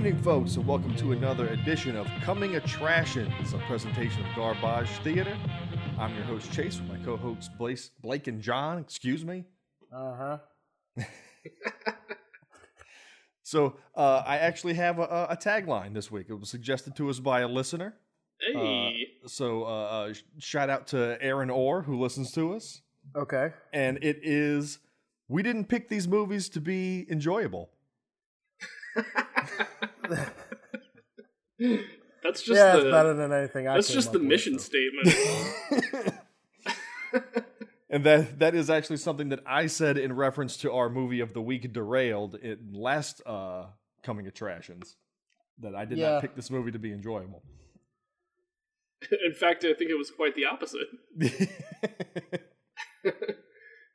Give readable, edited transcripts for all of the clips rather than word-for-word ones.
evening, folks, and welcome to another edition of Coming Attractions, a presentation of Garbage Theatre. I'm your host, Chase, with my co-hosts, Blake and John. Excuse me. So, I actually have a tagline this week. It was suggested to us by a listener. Hey. So, shout out to Aaron Orr, who listens to us. Okay. And it is, we didn't pick these movies to be enjoyable. That's just it's better than anything I That's just the mission statement. And that is actually something that I said in reference to our movie of the week, Derailed, in last Coming Attractions, that I did not pick this movie to be enjoyable. In fact, I think it was quite the opposite.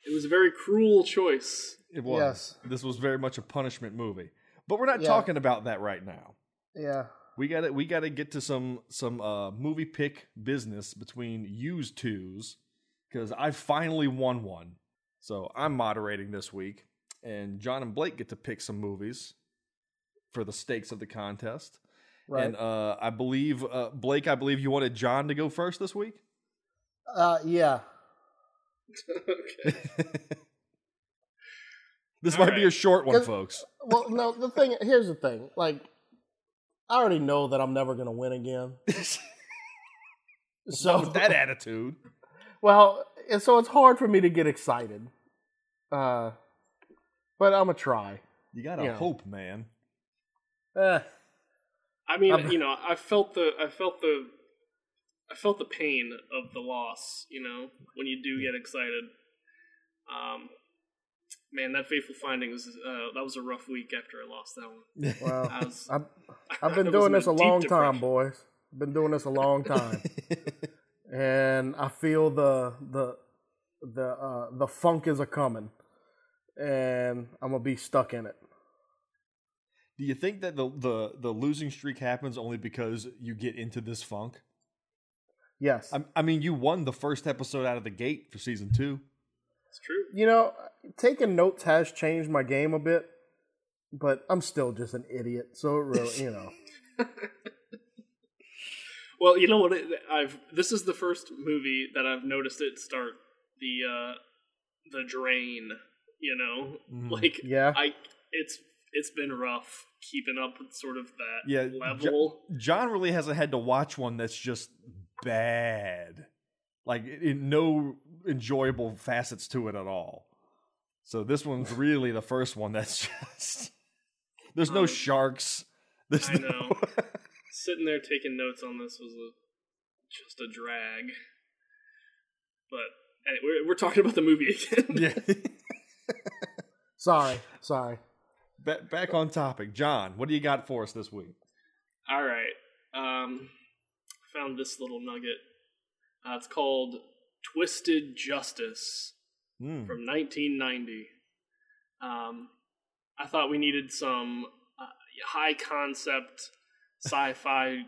It was a very cruel choice. It was. Yes. This was very much a punishment movie. But we're not talking about that right now. Yeah. We gotta get to some movie pick business between yous twos, because I finally won one. So I'm moderating this week, and John and Blake get to pick some movies for the stakes of the contest. Right. And I believe, Blake, you wanted John to go first this week? Yeah. Okay. This might be a short one, folks. Well, no, here's the thing. Like, I already know that I'm never going to win again. So with that attitude. Well, and so it's hard for me to get excited. But I'm going to try. You got to hope, man. I mean, I felt the pain of the loss, when you do get excited. Man, that Fateful Findings, that was a rough week after I lost that one. Well, I've been doing this a long time, boys. Been doing this a long time. And I feel the funk is a-coming. And I'm going to be stuck in it. Do you think that the losing streak happens only because you get into this funk? Yes. I mean, you won the first episode out of the gate for season 2. It's true. Taking notes has changed my game a bit, but I'm still just an idiot. So it really, Well, you know what? This is the first movie that I've noticed it start the drain. It's been rough keeping up with sort of that level. John really hasn't had to watch one that's just bad, like in no enjoyable facets to it at all. So this one's really the first one that's just there's no sharks. I know. Sitting there taking notes on this was just a drag. But anyway, we're talking about the movie again. Yeah. Sorry. Back on topic. John, what do you got for us this week? All right. Found this little nugget. It's called Twisted Justice from 1990. I thought we needed some high concept sci-fi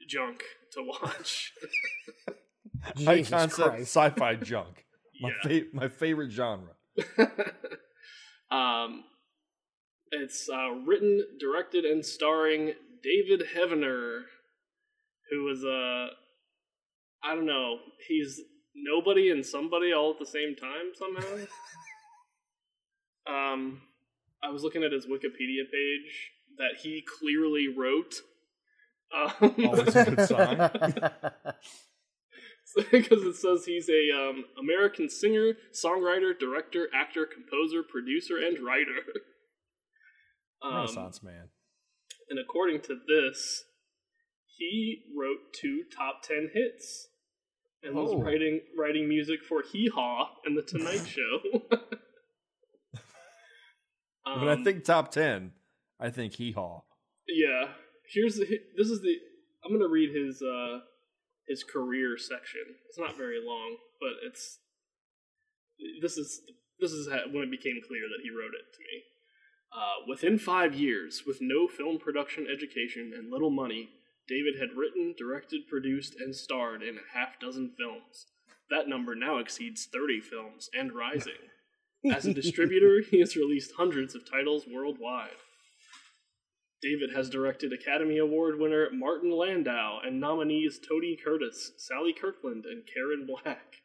junk to watch. High concept sci-fi junk. My favorite genre. It's written, directed, and starring David Heavener, who is I don't know, he's nobody and somebody all at the same time somehow. I was looking at his Wikipedia page that he clearly wrote. Always a good sign. Because it says he's a American singer, songwriter, director, actor, composer, producer, and writer. Renaissance man. And according to this, he wrote 2 top 10 hits and was writing music for Hee Haw and The Tonight Show. When I think top 10, I think Hee Haw. Yeah. I'm going to read his career section. It's not very long, but this is when it became clear that he wrote it to me. Within 5 years, with no film production education and little money, David had written, directed, produced, and starred in a half-dozen films. That number now exceeds 30 films, and rising. As a distributor, he has released hundreds of titles worldwide. David has directed Academy Award winner Martin Landau and nominees Tony Curtis, Sally Kirkland, and Karen Black.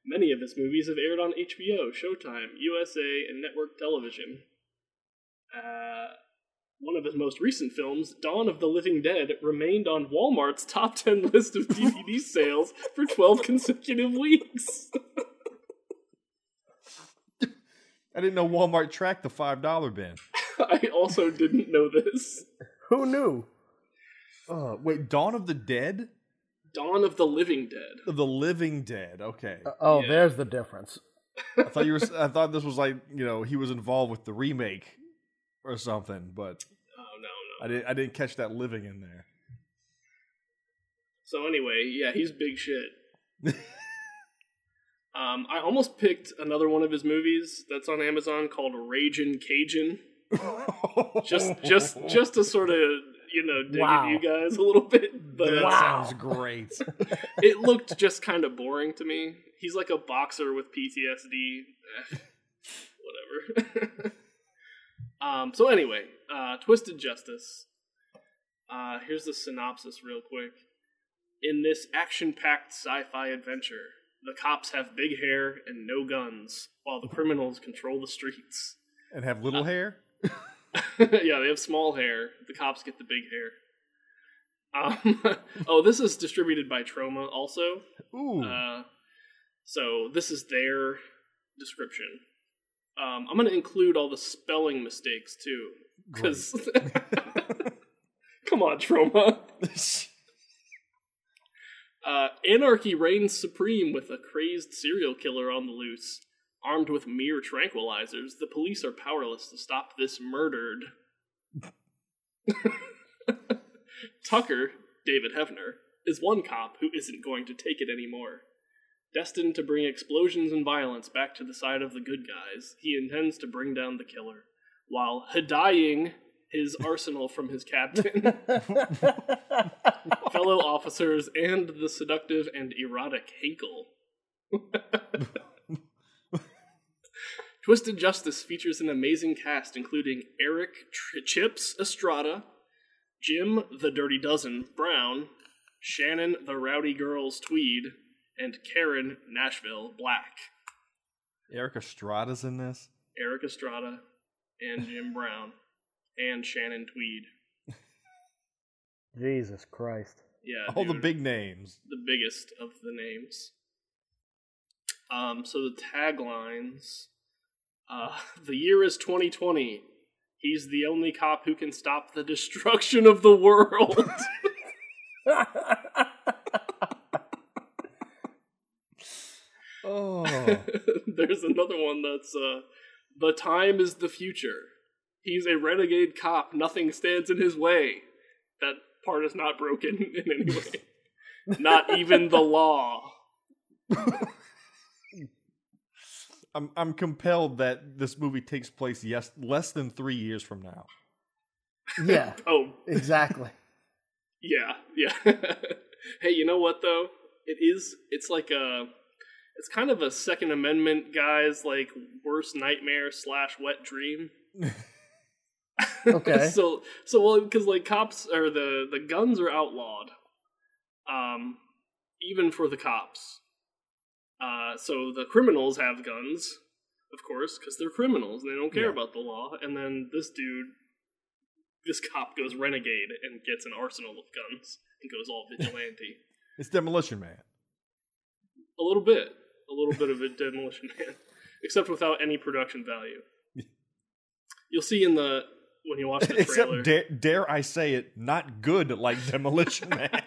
Many of his movies have aired on HBO, Showtime, USA, and network television. One of his most recent films, Dawn of the Living Dead, remained on Walmart's top 10 list of DVD sales for 12 consecutive weeks. I didn't know Walmart tracked the $5 bin. I also didn't know this. Who knew? Wait, Dawn of the Dead? Dawn of the Living Dead. The Living Dead, okay. Yeah. There's the difference. I thought this was like, he was involved with the remake or something, but no. I didn't catch that living in there. So anyway, yeah, he's big shit. I almost picked another one of his movies that's on Amazon called Ragin' Cajun. just to sort of, dig at you guys a little bit. But that sounds great. It looked just kind of boring to me. He's like a boxer with PTSD. Whatever. So anyway, Twisted Justice. Here's the synopsis real quick. In this action-packed sci-fi adventure, the cops have big hair and no guns, while the criminals control the streets. And have little hair? Yeah, they have small hair. The cops get the big hair. This is distributed by Troma also. Ooh. So this is their description. I'm going to include all the spelling mistakes too, because come on, Troma. Anarchy reigns supreme with a crazed serial killer on the loose. Armed with mere tranquilizers, the police are powerless to stop this murdered. Tucker, David Hefner, is one cop who isn't going to take it anymore. Destined to bring explosions and violence back to the side of the good guys, he intends to bring down the killer, while hedaying his arsenal from his captain, fellow officers, and the seductive and erotic Hinkle. Twisted Justice features an amazing cast including Eric Chips Estrada, Jim the Dirty Dozen Brown, Shannon the Rowdy Girls Tweed, and Karen Nashville Black. Eric Estrada's in this? Eric Estrada and Jim Brown and Shannon Tweed. Jesus Christ. Yeah, all the big names. The biggest of the names. So the taglines. The year is 2020. He's the only cop who can stop the destruction of the world. Oh. There's another one that's, the time is the future. He's a renegade cop. Nothing stands in his way. That part is not broken in any way. Not even the law. I'm compelled that this movie takes place less than 3 years from now. Yeah. Oh, exactly. Yeah. Hey, you know what though? It's like it's kind of a Second Amendment guy's like worst nightmare / wet dream. Okay. So well, because like cops or the guns are outlawed, even for the cops. So the criminals have guns, of course, because they're criminals and they don't care about the law. And then this cop goes renegade and gets an arsenal of guns and goes all vigilante. It's Demolition Man. A little bit of a Demolition Man, except without any production value. You'll see when you watch the trailer. Except, dare I say it, not good like Demolition Man.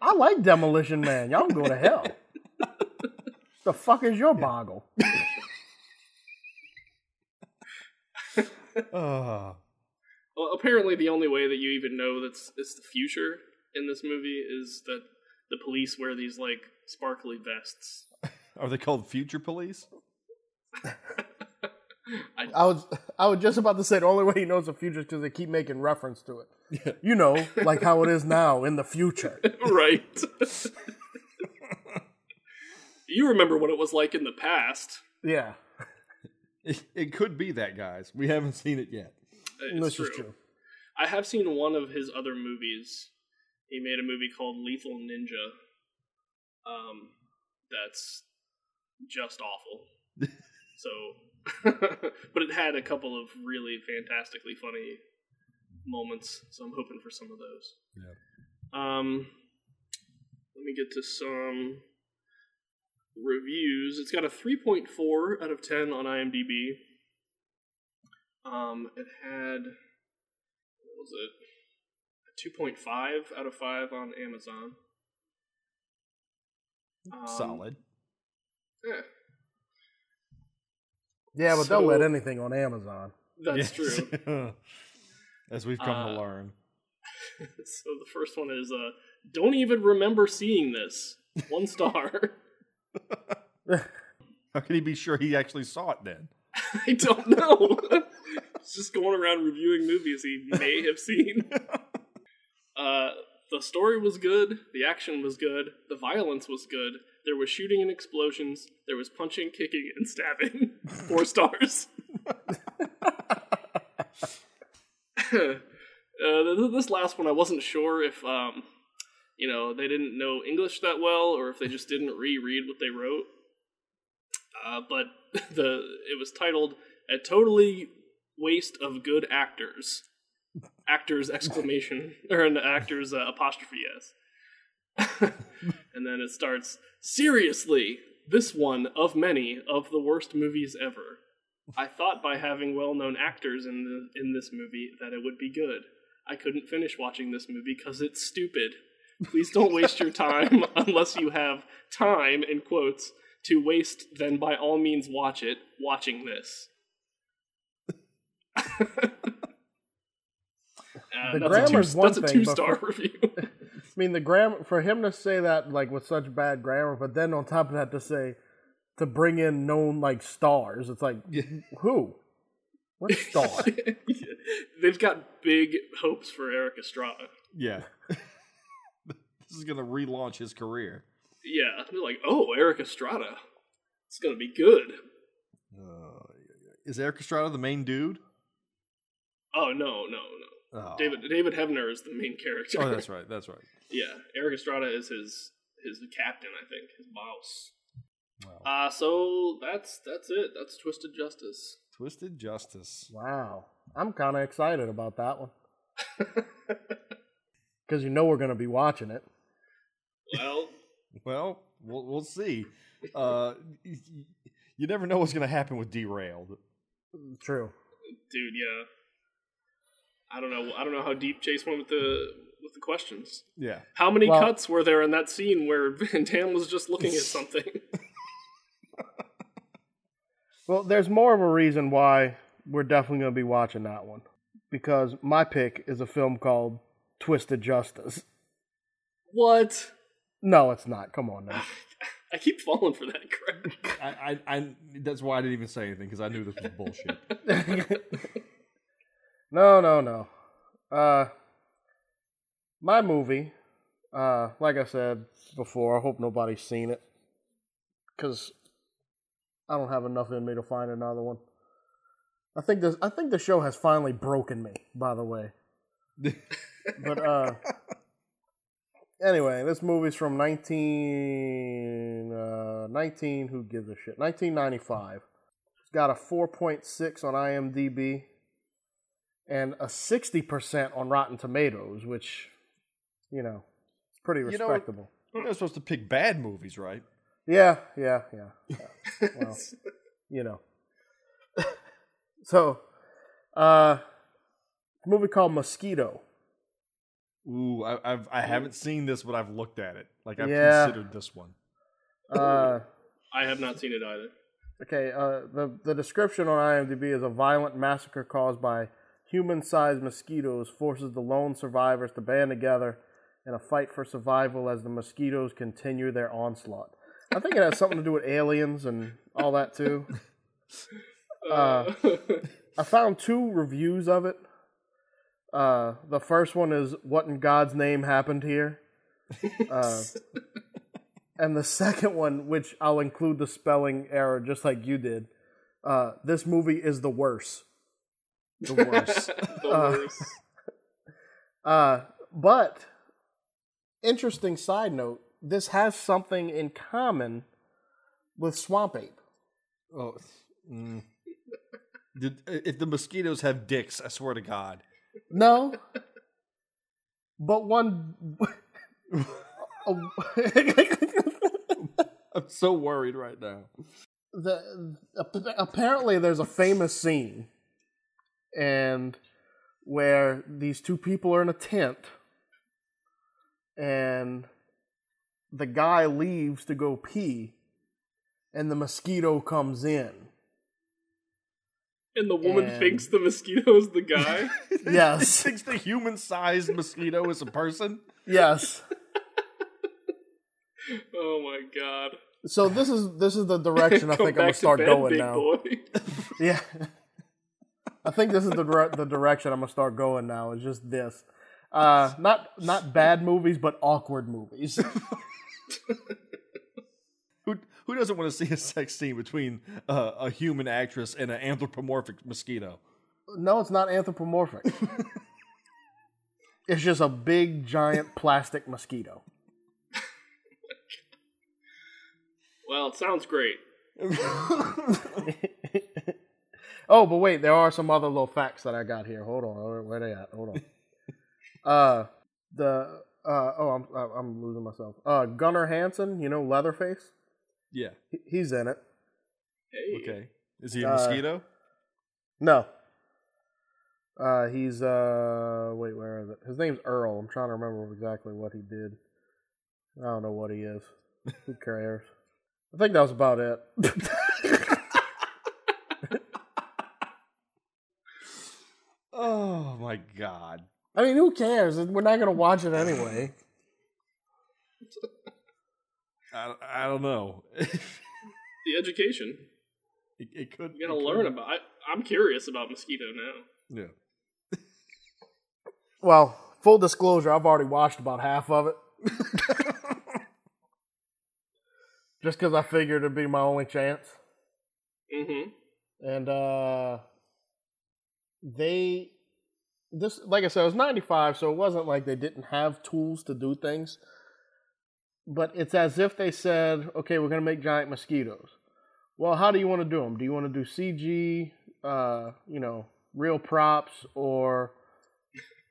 I like Demolition Man. Y'all can go to hell. The fuck is your boggle? Well, apparently the only way that you even know it's the future in this movie is that the police wear these like sparkly vests. Are they called Future Police? I was just about to say the only way he knows the future is because they keep making reference to it. Yeah. You know, like how it is now in the future. Right. You remember what it was like in the past. Yeah. It could be that, guys. We haven't seen it yet. It's true. I have seen one of his other movies. He made a movie called Lethal Ninja. That's just awful. So, but it had a couple of really fantastically funny moments, so I'm hoping for some of those. Yeah. Let me get to some reviews. It's got a 3.4 out of 10 on IMDb. It had, what was it? A 2.5 out of 5 on Amazon. Solid. Yeah. Yeah, but they'll let anything on Amazon. That's true. As we've come to learn. So the first one is, don't even remember seeing this. 1 star. How can he be sure he actually saw it then? I don't know. He's just going around reviewing movies he may have seen. The story was good. The action was good. The violence was good. There was shooting and explosions. There was punching, kicking, and stabbing. 4 stars. This last one, I wasn't sure if, they didn't know English that well or if they just didn't reread what they wrote. But it was titled "A Totally Waste of Good Actors." Actors exclamation or an actors apostrophe s. And then it starts, "Seriously, this one of many of the worst movies ever. I thought by having well-known actors in this movie that it would be good. I couldn't finish watching this movie because it's stupid. Please don't waste your time unless you have time, in quotes, to waste, then by all means watch it, watching this." The grammar's one thing. That's a 2-star review. I mean, the grammar, for him to say that like with such bad grammar, but then on top of that to bring in known like stars, it's like, who? What star? They've got big hopes for Eric Estrada. Yeah. This is going to relaunch his career. Yeah. They're like, oh, Eric Estrada. It's going to be good. Is Eric Estrada the main dude? Oh, no. Oh. David Hebner is the main character. Oh, that's right. Yeah. Eric Estrada is his captain, I think. His boss. Wow. So that's it. That's Twisted Justice. Twisted Justice. Wow. I'm kind of excited about that one. Because we're going to be watching it. Well, we'll see. You never know what's going to happen with Derailed. True. Dude, yeah. I don't know how deep Chase went with the questions. Yeah. How many cuts were there in that scene where Van Damme was just looking at something? Well, there's more of a reason why we're definitely going to be watching that one. Because my pick is a film called Twisted Justice. What? No, it's not. Come on now. I keep falling for that crap. I that's why I didn't even say anything, because I knew this was bullshit. No. My movie, like I said before, I hope nobody's seen it. Because I don't have enough in me to find another one. I think the show has finally broken me, by the way. But anyway, this movie's from 1995. It's got a 4.6 on IMDb and a 60% on Rotten Tomatoes, which, it's pretty respectable. You're not supposed to pick bad movies, right? Yeah. Well, So, a movie called Mosquito. Ooh, I haven't seen this, but I've looked at it. Like, I've considered this one. I have not seen it either. Okay, the description on IMDb is a violent massacre caused by human-sized mosquitoes forces the lone survivors to band together in a fight for survival as the mosquitoes continue their onslaught. I think it has something to do with aliens and all that, too. I found 2 reviews of it. The first one is, "What in God's name happened here?" And the second one, which I'll include the spelling error just like you did, "This movie is the worst." The worst. The worst. But interesting side note: this has something in common with Swamp Ape. Oh, if the mosquitoes have dicks, I swear to God. No, but one. I'm so worried right now. Apparently there's a famous scene and where these two people are in a tent and the guy leaves to go pee and the mosquito comes in. And the woman thinks the mosquito's the guy? Yes. She thinks the human-sized mosquito is a person? Yes. Oh my god. So this is the direction I think I'm gonna start going now. Boy. Yeah, I think this is the direction I'm gonna start going now. Is just this, not bad movies, but awkward movies. Who doesn't want to see a sex scene between a human actress and an anthropomorphic mosquito? No, it's not anthropomorphic. It's just a big, giant plastic mosquito. Well, it sounds great. Oh, but wait, there are some other little facts that I got here. Hold on, where they at? Hold on. I'm losing myself. Gunnar Hansen, you know Leatherface? Yeah. He's in it. Hey. Okay. Is he a mosquito? No. He's wait, where is it? His name's Earl. I'm trying to remember exactly what he did. I don't know what he is. Who cares? I think that was about it. Oh my god. I mean, who cares? We're not going to watch it anyway. I don't know. The education. It could. You gotta learn about it. I'm curious about mosquito now. Yeah. Well, full disclosure, I've already watched about half of it. Just because I figured it'd be my only chance. Mm-hmm. And like I said, it was 95, so it wasn't like they didn't have tools to do things. But it's as if they said, okay, we're going to make giant mosquitoes. Well, how do you want to do them? Do you want to do CG, real props, or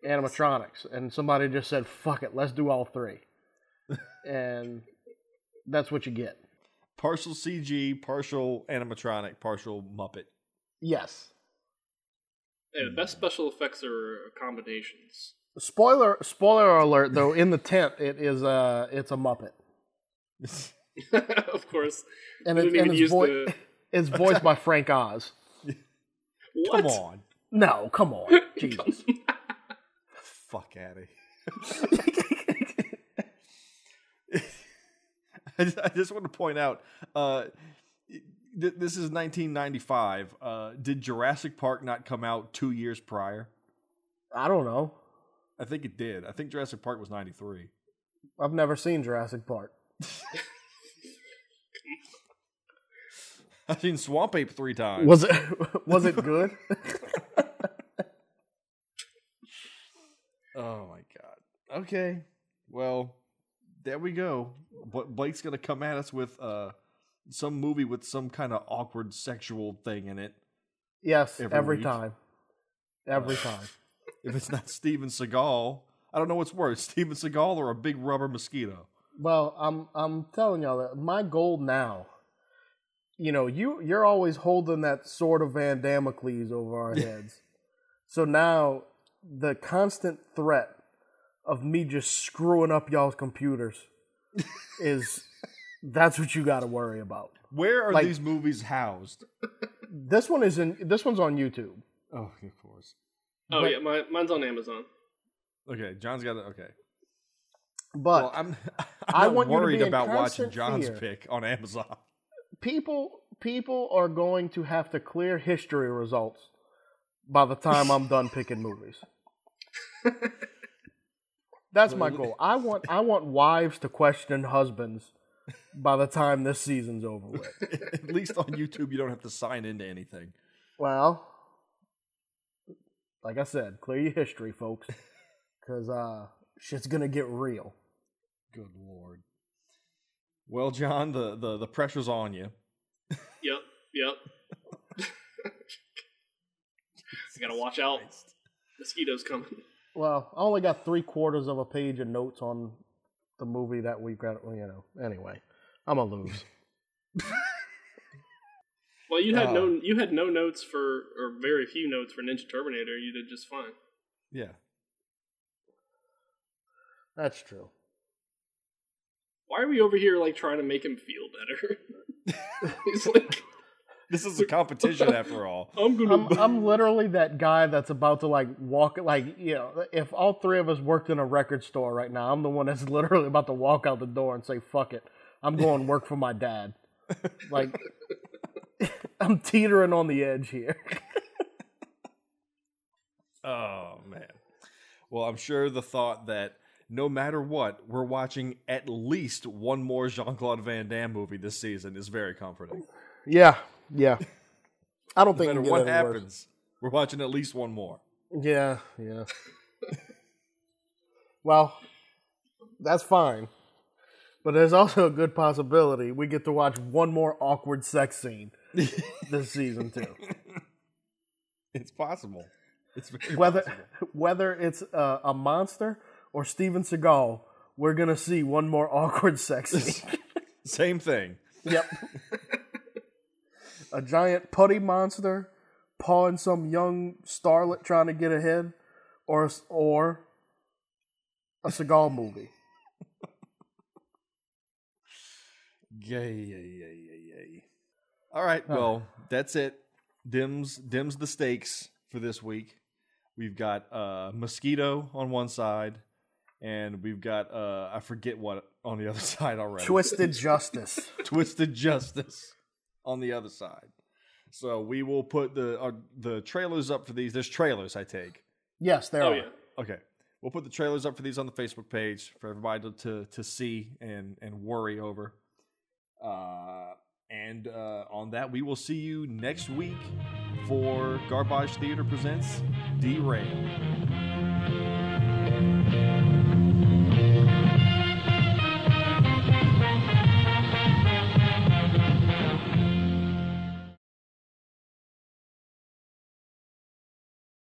animatronics? And somebody just said, fuck it, let's do all three. And that's what you get. Partial CG, partial animatronic, partial Muppet. Yes. Hey, the best special effects are combinations. Spoiler alert! Though in the tent, it's a Muppet. Of course, and it's voiced by Frank Oz. What? Come on! No, come on, Jesus! Fuck out of here! I just want to point out, this is 1995. Did Jurassic Park not come out 2 years prior? I don't know. I think it did. I think Jurassic Park was 93. I've never seen Jurassic Park. I've seen Swamp Ape 3 times. Was it good? Oh my god. Okay. Well, there we go. But Blake's gonna come at us with some movie with some kind of awkward sexual thing in it. Yes, every week. time. Every time. If it's not Steven Seagal, I don't know what's worse, Steven Seagal or a big rubber mosquito. Well, I'm telling y'all that my goal now, you're always holding that sword of Van Damocles over our heads. So now the constant threat of me just screwing up y'all's computers that's what you got to worry about. Where are these movies housed? This one's on YouTube. Oh, of course. Oh, yeah, mine's on Amazon. Okay, John's got it. Okay. But well, I'm I not want worried you to be about in watching John's fear. pick on Amazon. People are going to have to clear history results by the time I'm done picking movies. That's my goal. I want wives to question husbands by the time this season's over with. At least on YouTube, you don't have to sign into anything. Well, like I said, clear your history, folks, because shit's gonna get real. Good Lord. Well, John, the pressure's on you. Yep. You gotta watch out. Mosquitoes coming. Well, I only got 3/4 of a page of notes on the movie that we've got. Anyway, I'm gonna lose. Well, you had no notes or very few notes for Ninja Terminator. You did just fine. Yeah, that's true. Why are we over here like trying to make him feel better? He's like, this is a competition after all. I'm literally that guy that's about to like walk, like, if all three of us worked in a record store right now, I'm the one that's literally about to walk out the door and say, fuck it, I'm going to work for my dad. Like, I'm teetering on the edge here. Oh, man. Well, I'm sure the thought that no matter what, we're watching at least one more Jean-Claude Van Damme movie this season is very comforting. Yeah. I don't No think matter what happens, we're watching at least one more. Yeah. Well, that's fine. But there's also a good possibility we get to watch one more awkward sex scene this season too. It's possible. It's very possible. possible. Whether it's a monster or Steven Seagal, we're gonna see one more awkward sex scene. Same thing. Yep. A giant putty monster pawing some young starlet trying to get ahead, or a Seagal movie. Yay. All right, well, that's it. Dims the stakes for this week. We've got Mosquito on one side, and we've got, I forget what on the other side already. Twisted Justice. Twisted Justice on the other side. So we will put the trailers up for these. There's trailers, I take. Yes, there are. Yeah. Okay. We'll put the trailers up for these on the Facebook page for everybody to see and worry over. And on that, we will see you next week for Garbage Theatre Presents Derailed.